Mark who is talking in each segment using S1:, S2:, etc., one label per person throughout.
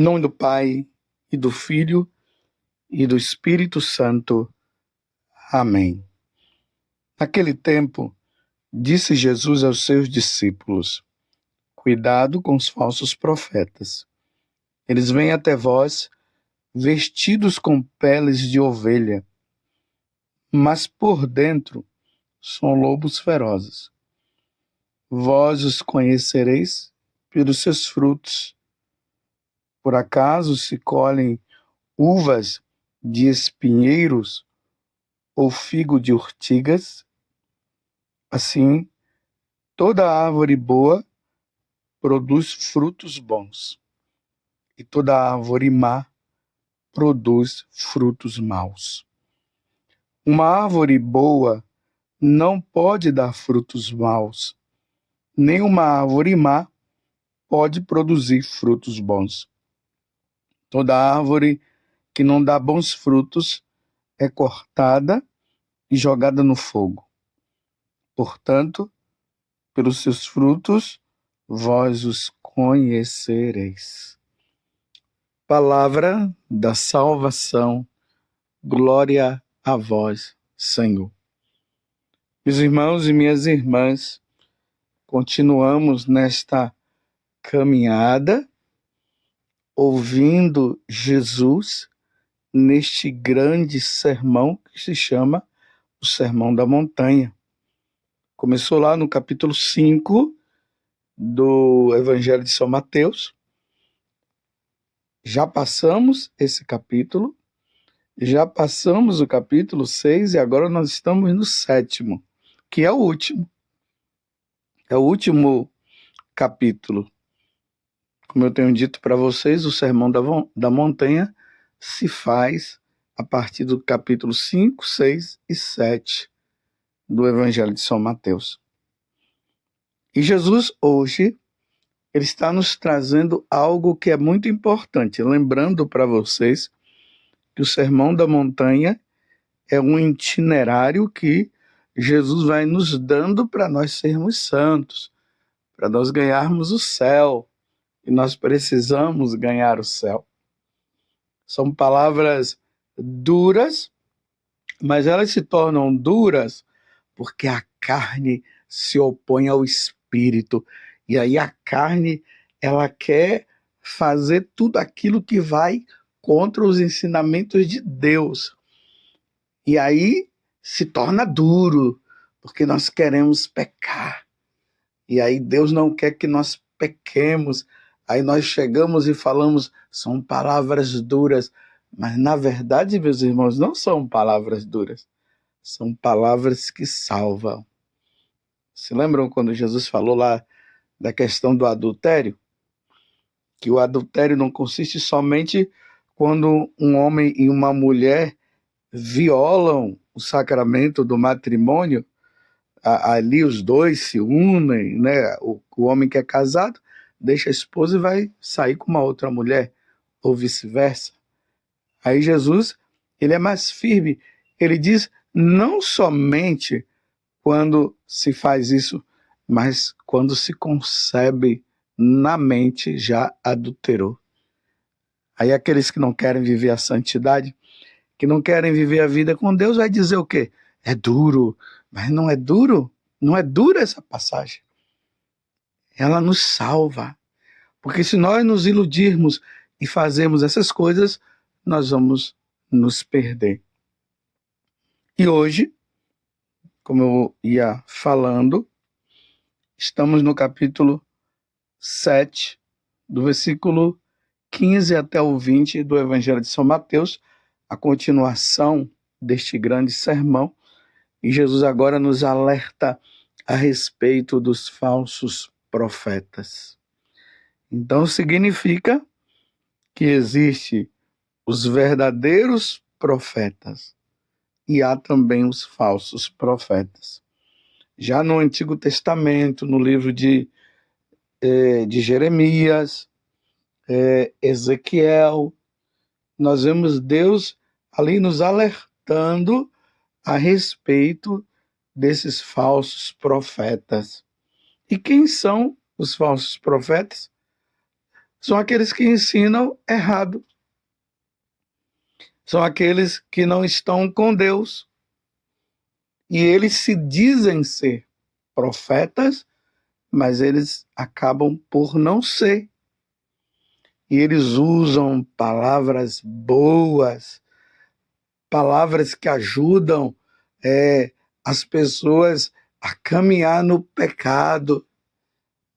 S1: Em nome do Pai, e do Filho, e do Espírito Santo. Amém. Naquele tempo, disse Jesus aos seus discípulos: Cuidado com os falsos profetas. Eles vêm até vós vestidos com peles de ovelha, mas por dentro são lobos ferozes. Vós os conhecereis pelos seus frutos. Por acaso se colhem uvas de espinheiros ou figo de urtigas? Assim, toda árvore boa produz frutos bons, e toda árvore má produz frutos maus. Uma árvore boa não pode dar frutos maus, nem uma árvore má pode produzir frutos bons. Toda árvore que não dá bons frutos é cortada e jogada no fogo. Portanto, pelos seus frutos, vós os conhecereis. Palavra da salvação, glória a vós, Senhor. Meus irmãos e minhas irmãs, continuamos nesta caminhada, ouvindo Jesus neste grande sermão que se chama o Sermão da Montanha. Começou lá no capítulo 5 do Evangelho de São Mateus. Já passamos esse capítulo, já passamos o capítulo 6 e agora nós estamos no 7º, que é o último. É o último capítulo. Como eu tenho dito para vocês, o Sermão da Montanha se faz a partir do capítulo 5, 6 e 7 do Evangelho de São Mateus. E Jesus hoje, ele está nos trazendo algo que é muito importante, lembrando para vocês que o Sermão da Montanha é um itinerário que Jesus vai nos dando para nós sermos santos, para nós ganharmos o céu, e nós precisamos ganhar o céu. São palavras duras, mas elas se tornam duras porque a carne se opõe ao espírito. E aí a carne, ela quer fazer tudo aquilo que vai contra os ensinamentos de Deus. E aí se torna duro, porque nós queremos pecar. E aí Deus não quer que nós pequemos. Aí nós chegamos e falamos, são palavras duras. Mas na verdade, meus irmãos, não são palavras duras. São palavras que salvam. Se lembram quando Jesus falou lá da questão do adultério? Que o adultério não consiste somente quando um homem e uma mulher violam o sacramento do matrimônio, ali os dois se unem, né? O homem que é casado deixa a esposa e vai sair com uma outra mulher, ou vice-versa. Aí Jesus, ele é mais firme, ele diz não somente quando se faz isso, mas quando se concebe na mente já adulterou. Aí aqueles que não querem viver a santidade, que não querem viver a vida com Deus, vai dizer o quê? É duro, mas não é duro, não é dura essa passagem. Ela nos salva, porque se nós nos iludirmos e fazermos essas coisas, nós vamos nos perder. E hoje, como eu ia falando, estamos no capítulo 7, do versículo 15 até o 20 do Evangelho de São Mateus, a continuação deste grande sermão. E Jesus agora nos alerta a respeito dos falsos profetas. Então significa que existe os verdadeiros profetas e há também os falsos profetas. Já no Antigo Testamento, no livro de Jeremias, Ezequiel, nós vemos Deus ali nos alertando a respeito desses falsos profetas. E quem são os falsos profetas? são aqueles que ensinam errado. São aqueles que não estão com Deus. E eles se dizem ser profetas, mas eles acabam por não ser. E eles usam palavras boas, palavras que ajudam as pessoas a caminhar no pecado.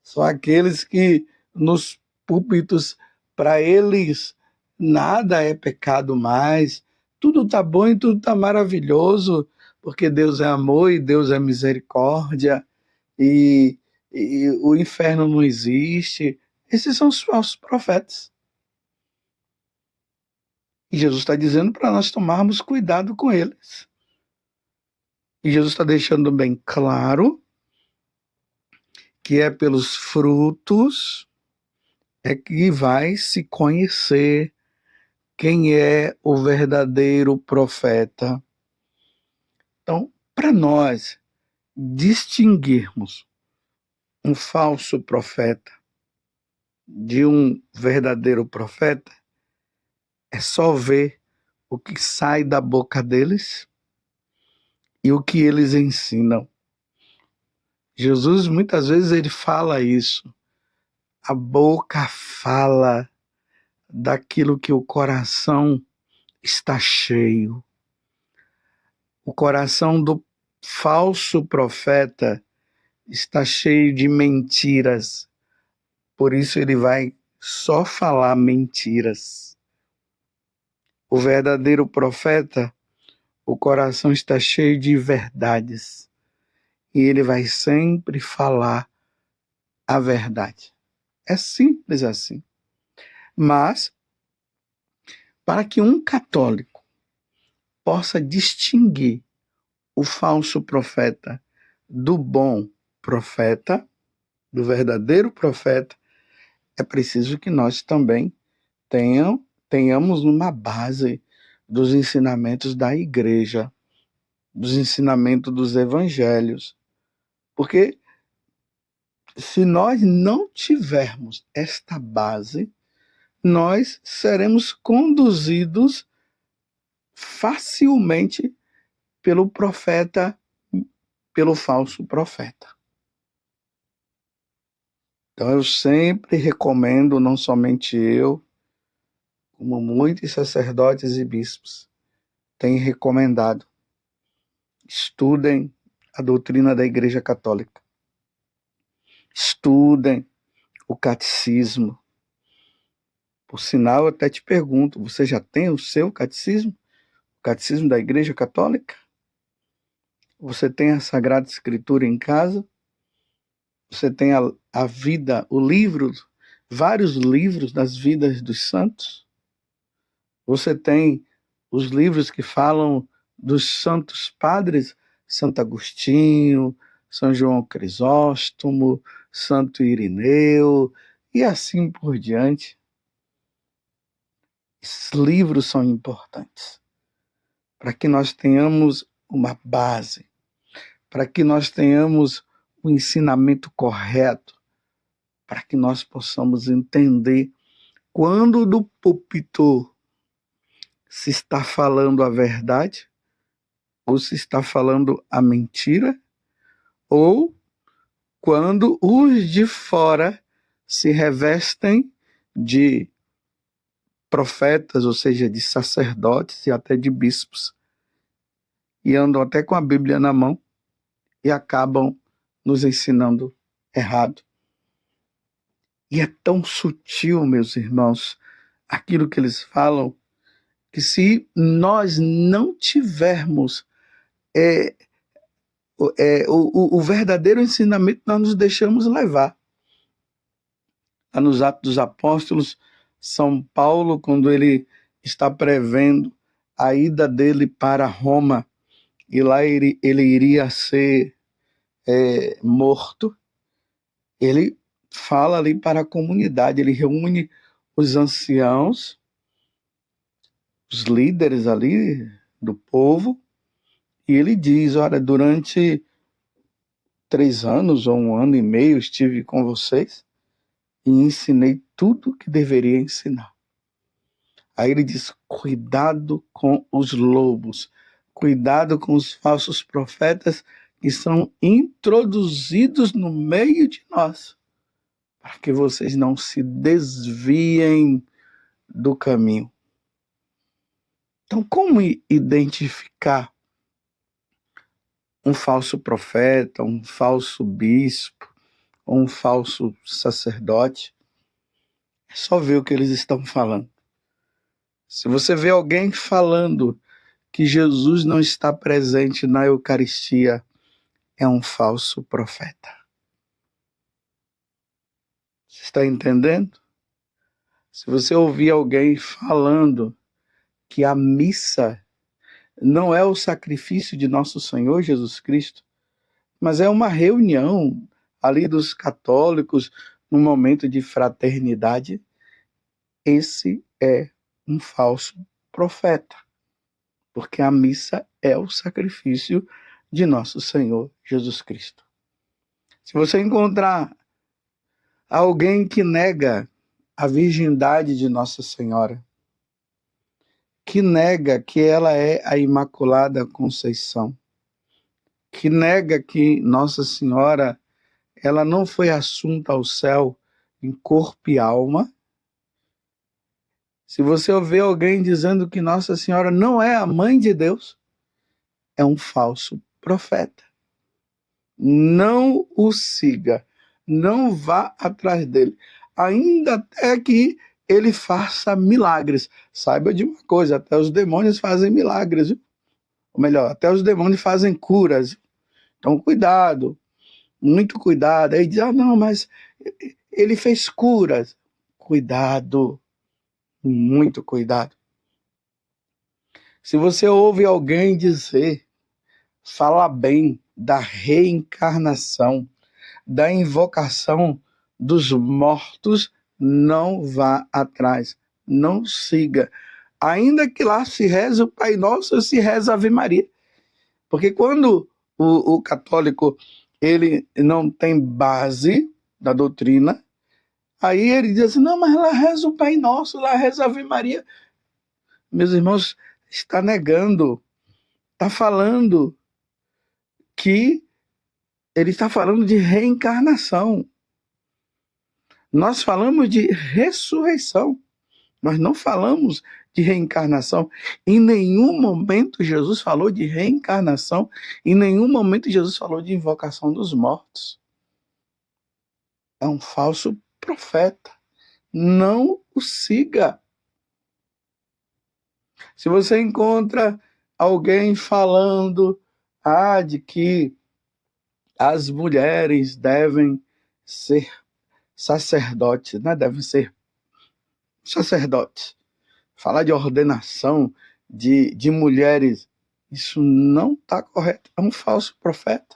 S1: São aqueles que nos púlpitos, para eles, nada é pecado mais. Tudo está bom e tudo está maravilhoso, porque Deus é amor e Deus é misericórdia, e, e o inferno não existe. Esses são os falsos profetas. E Jesus está dizendo para nós tomarmos cuidado com eles. E Jesus está deixando bem claro que é pelos frutos é que vai se conhecer quem é o verdadeiro profeta. Então, para nós distinguirmos um falso profeta de um verdadeiro profeta, é só ver o que sai da boca deles e o que eles ensinam. Jesus, muitas vezes, ele fala isso. A boca fala daquilo que o coração está cheio. O coração do falso profeta está cheio de mentiras. Por isso ele vai só falar mentiras. O verdadeiro profeta, o coração está cheio de verdades. E ele vai sempre falar a verdade. É simples assim. Mas, para que um católico possa distinguir o falso profeta do bom profeta, do verdadeiro profeta, é preciso que nós também tenhamos uma base dos ensinamentos da igreja, dos ensinamentos dos evangelhos. Porque se nós não tivermos esta base, nós seremos conduzidos facilmente pelo profeta, pelo falso profeta. Então eu sempre recomendo, não somente eu, como muitos sacerdotes e bispos têm recomendado, estudem a doutrina da Igreja Católica. Estudem o catecismo. Por sinal, eu até te pergunto, você já tem o seu catecismo? O catecismo da Igreja Católica? Você tem a Sagrada Escritura em casa? Você tem a vida, o livro, vários livros das vidas dos santos? Você tem os livros que falam dos santos padres, Santo Agostinho, São João Crisóstomo, Santo Irineu, e assim por diante. Esses livros são importantes para que nós tenhamos uma base, para que nós tenhamos o ensinamento correto, para que nós possamos entender quando do púlpito se está falando a verdade, ou se está falando a mentira, ou quando os de fora se revestem de profetas, ou seja, de sacerdotes e até de bispos, e andam até com a Bíblia na mão e acabam nos ensinando errado. E é tão sutil, meus irmãos, aquilo que eles falam, que se nós não tivermos o verdadeiro ensinamento, nós nos deixamos levar. Lá nos Atos dos Apóstolos, São Paulo, quando ele está prevendo a ida dele para Roma, e lá ele iria ser morto, ele fala ali para a comunidade, ele reúne os anciãos, os líderes ali do povo, e ele diz, olha, durante 3 anos ou 1 ano e meio estive com vocês e ensinei tudo que deveria ensinar. Aí ele diz: cuidado com os lobos, cuidado com os falsos profetas que são introduzidos no meio de nós, para que vocês não se desviem do caminho. Então, como identificar um falso profeta, um falso bispo, ou um falso sacerdote? É só ver o que eles estão falando. Se você vê alguém falando que Jesus não está presente na Eucaristia, é um falso profeta. Você está entendendo? Se você ouvir alguém falando que a missa não é o sacrifício de nosso Senhor Jesus Cristo, mas é uma reunião ali dos católicos num momento de fraternidade, esse é um falso profeta, porque a missa é o sacrifício de nosso Senhor Jesus Cristo. Se você encontrar alguém que nega a virgindade de Nossa Senhora, que nega que ela é a Imaculada Conceição, que nega que Nossa Senhora ela não foi assunta ao céu em corpo e alma, se você ouvir alguém dizendo que Nossa Senhora não é a mãe de Deus, é um falso profeta. Não o siga, não vá atrás dele, ainda até que ele faça milagres. Saiba de uma coisa, até os demônios fazem milagres, viu? Ou melhor, até os demônios fazem curas. Então, cuidado, muito cuidado. Aí diz, não, mas ele fez curas. Cuidado, muito cuidado. Se você ouve alguém dizer, falar bem da reencarnação, da invocação dos mortos, não vá atrás, não siga. Ainda que lá se reze o Pai Nosso, se reza a Ave Maria. Porque quando o católico ele não tem base da doutrina, aí ele diz assim, não, mas lá reza o Pai Nosso, lá reza a Ave Maria. Meus irmãos, está negando, está falando que ele está falando de reencarnação. Nós falamos de ressurreição, nós não falamos de reencarnação. Em nenhum momento Jesus falou de reencarnação, em nenhum momento Jesus falou de invocação dos mortos. É um falso profeta. Não o siga. Se você encontra alguém falando de que as mulheres devem ser sacerdotes, né? Devem ser sacerdotes. Falar de ordenação de mulheres, isso não está correto. É um falso profeta.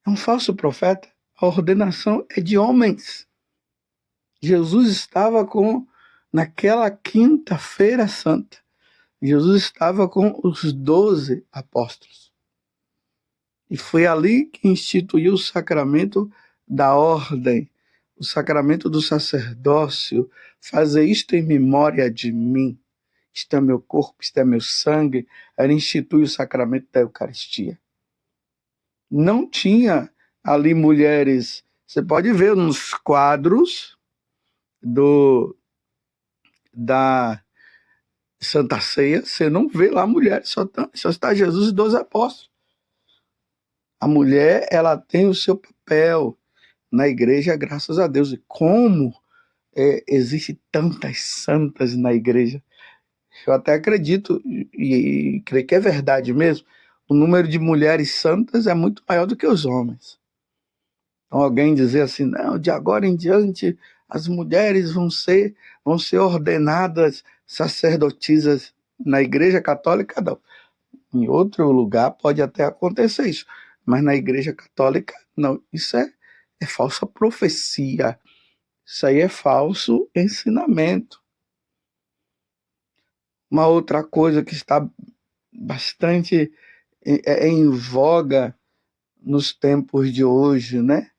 S1: É um falso profeta. A ordenação é de homens. Jesus estava naquela quinta-feira santa, Jesus estava com os 12 apóstolos. E foi ali que instituiu o sacramento da ordem, o sacramento do sacerdócio. Fazer isto em memória de mim. Isto é meu corpo, isto é meu sangue. Ele institui o sacramento da Eucaristia. Não tinha ali mulheres. Você pode ver nos quadros da Santa Ceia, você não vê lá mulheres, só está Jesus e 12 apóstolos. A mulher, ela tem o seu papel na igreja, graças a Deus. E como existe tantas santas na igreja, eu até acredito, e creio que é verdade mesmo, o número de mulheres santas é muito maior do que os homens. Então alguém dizer assim, não, de agora em diante as mulheres vão ser ordenadas sacerdotisas na igreja católica, não. Em outro lugar pode até acontecer isso, mas na igreja católica, não. Isso é falsa profecia. Isso aí é falso ensinamento. Uma outra coisa que está bastante em voga nos tempos de hoje, né?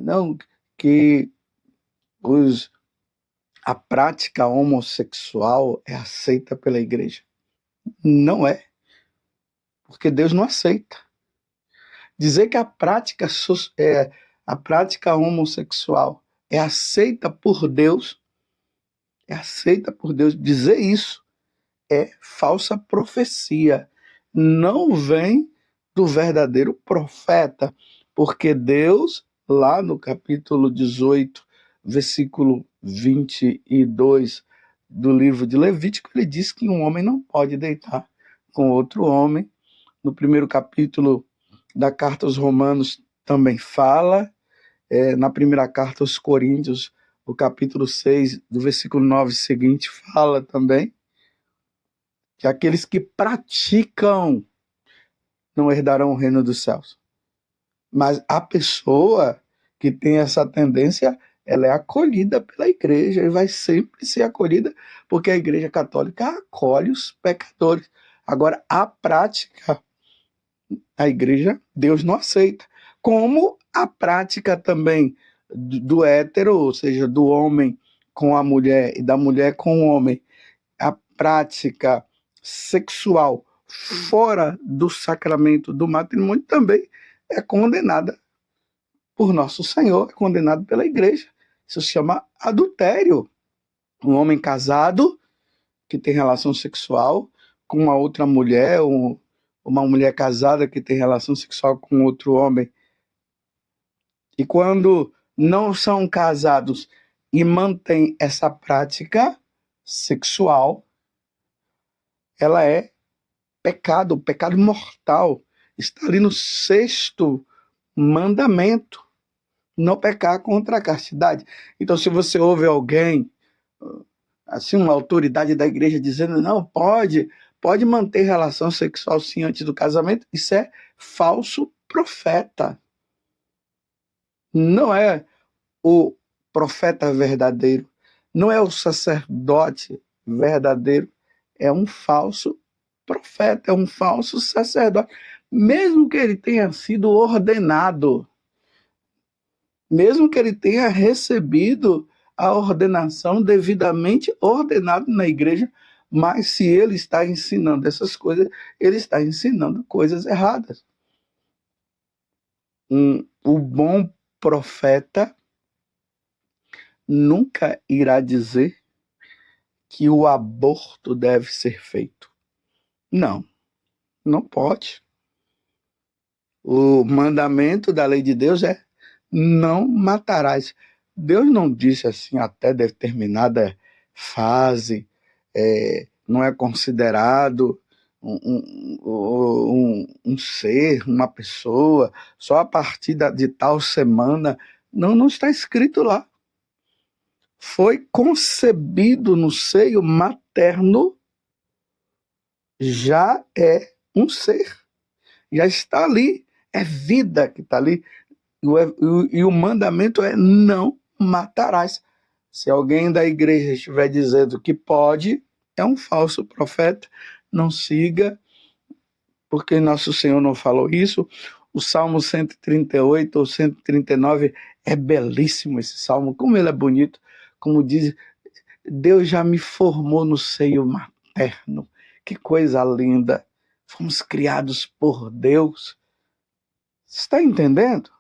S1: não, que a prática homossexual é aceita pela igreja. Não é, porque Deus não aceita. Dizer que a prática homossexual é aceita por Deus, dizer isso é falsa profecia. Não vem do verdadeiro profeta, porque Deus, lá no capítulo 18, versículo 22 do livro de Levítico, ele diz que um homem não pode deitar com outro homem. No primeiro capítulo da carta aos Romanos também fala, na primeira carta aos Coríntios, o capítulo 6, do versículo 9 seguinte, fala também que aqueles que praticam não herdarão o reino dos céus. Mas a pessoa que tem essa tendência, ela é acolhida pela igreja e vai sempre ser acolhida, porque a igreja católica acolhe os pecadores. Agora, a prática, a igreja, Deus não aceita. Como a prática também do hétero, ou seja, do homem com a mulher e da mulher com o homem, a prática sexual fora do sacramento do matrimônio também é condenada por nosso Senhor, é condenado pela igreja. Isso se chama adultério. Um homem casado que tem relação sexual com uma outra mulher, ou uma mulher casada que tem relação sexual com outro homem. E quando não são casados e mantêm essa prática sexual, ela é pecado mortal. Está ali no 6º mandamento, não pecar contra a castidade. Então, se você ouve alguém, assim, uma autoridade da igreja dizendo, não, pode manter relação sexual sim antes do casamento, isso é falso profeta. Não é o profeta verdadeiro, não é o sacerdote verdadeiro, é um falso profeta, é um falso sacerdote, mesmo que ele tenha sido ordenado, mesmo que ele tenha recebido a ordenação devidamente ordenado na igreja, mas se ele está ensinando essas coisas, ele está ensinando coisas erradas. O bom profeta nunca irá dizer que o aborto deve ser feito. Não, não pode. O mandamento da lei de Deus é não matarás. Deus não disse assim até determinada fase, não é considerado um ser, uma pessoa, só a partir de tal semana. Não está escrito lá. Foi concebido no seio materno, já é um ser, já está ali, é vida que está ali. E o mandamento é não matarás. Se alguém da igreja estiver dizendo que pode, é um falso profeta, não siga, porque nosso Senhor não falou isso. O Salmo 138 ou 139 é belíssimo esse salmo, como ele é bonito, como diz, Deus já me formou no seio materno. Que coisa linda. Fomos criados por Deus. Você está entendendo?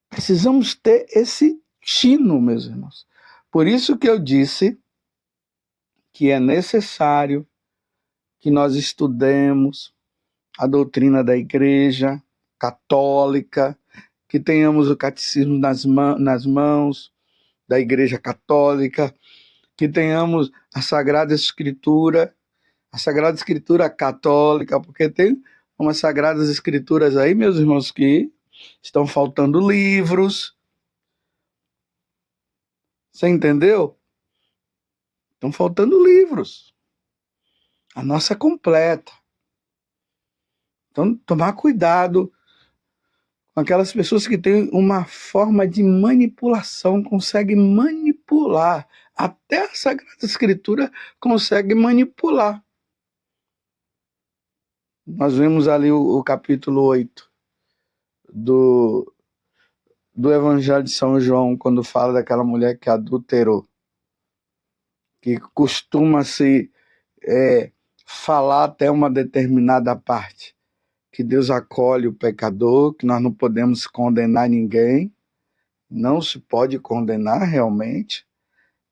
S1: Precisamos ter esse tino, meus irmãos. Por isso que eu disse que é necessário que nós estudemos a doutrina da Igreja Católica, que tenhamos o catecismo nas mãos da Igreja Católica, que tenhamos a Sagrada Escritura católica, porque tem umas Sagradas Escrituras aí, meus irmãos, que estão faltando livros. Você entendeu? Estão faltando livros. A nossa é completa. Então, tomar cuidado com aquelas pessoas que têm uma forma de manipulação, conseguem manipular. Até a Sagrada Escritura consegue manipular. Nós vemos ali o capítulo 8 do do Evangelho de São João, quando fala daquela mulher que adulterou, que costuma-se falar até uma determinada parte, que Deus acolhe o pecador, que nós não podemos condenar ninguém, não se pode condenar realmente,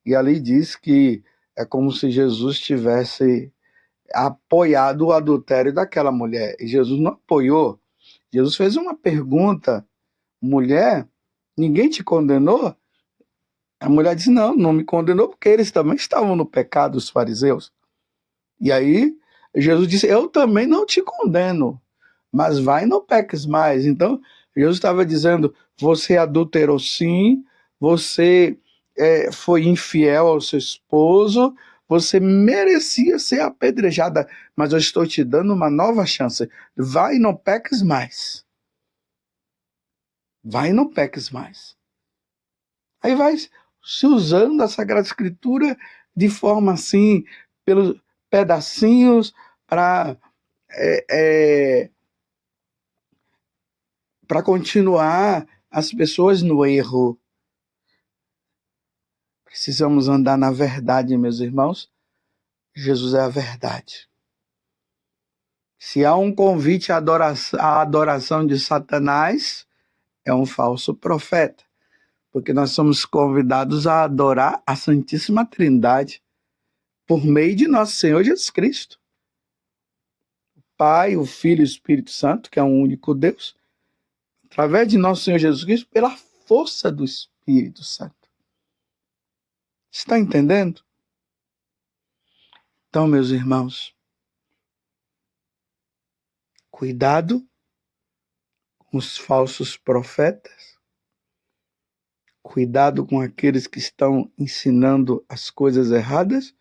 S1: e ali diz que é como se Jesus tivesse apoiado o adultério daquela mulher, e Jesus não apoiou. Jesus fez uma pergunta: mulher, ninguém te condenou? A mulher disse: não, não me condenou, porque eles também estavam no pecado, os fariseus. E aí Jesus disse: eu também não te condeno, mas vai e não peques mais. Então Jesus estava dizendo: você adulterou sim, você foi infiel ao seu esposo, você merecia ser apedrejada, mas eu estou te dando uma nova chance. Vai e não peques mais. Vai e não peques mais. Aí vai se usando a Sagrada Escritura de forma assim, pelos pedacinhos, para para continuar as pessoas no erro. Precisamos andar na verdade, meus irmãos. Jesus é a verdade. Se há um convite à adoração de Satanás, é um falso profeta, porque nós somos convidados a adorar a Santíssima Trindade por meio de nosso Senhor Jesus Cristo. Pai, o Filho e o Espírito Santo, que é um único Deus, através de nosso Senhor Jesus Cristo, pela força do Espírito Santo. Está entendendo? Então, meus irmãos, cuidado com os falsos profetas, cuidado com aqueles que estão ensinando as coisas erradas,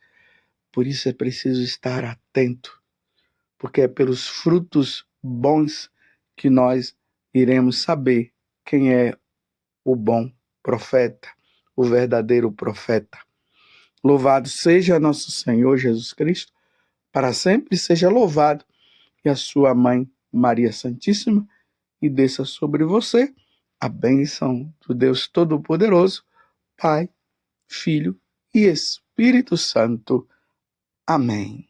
S1: por isso é preciso estar atento, porque é pelos frutos bons que nós iremos saber quem é o bom profeta, o verdadeiro profeta. Louvado seja nosso Senhor Jesus Cristo, para sempre seja louvado, e a sua mãe Maria Santíssima, e desça sobre você a bênção do Deus Todo-Poderoso, Pai, Filho e Espírito Santo. Amém.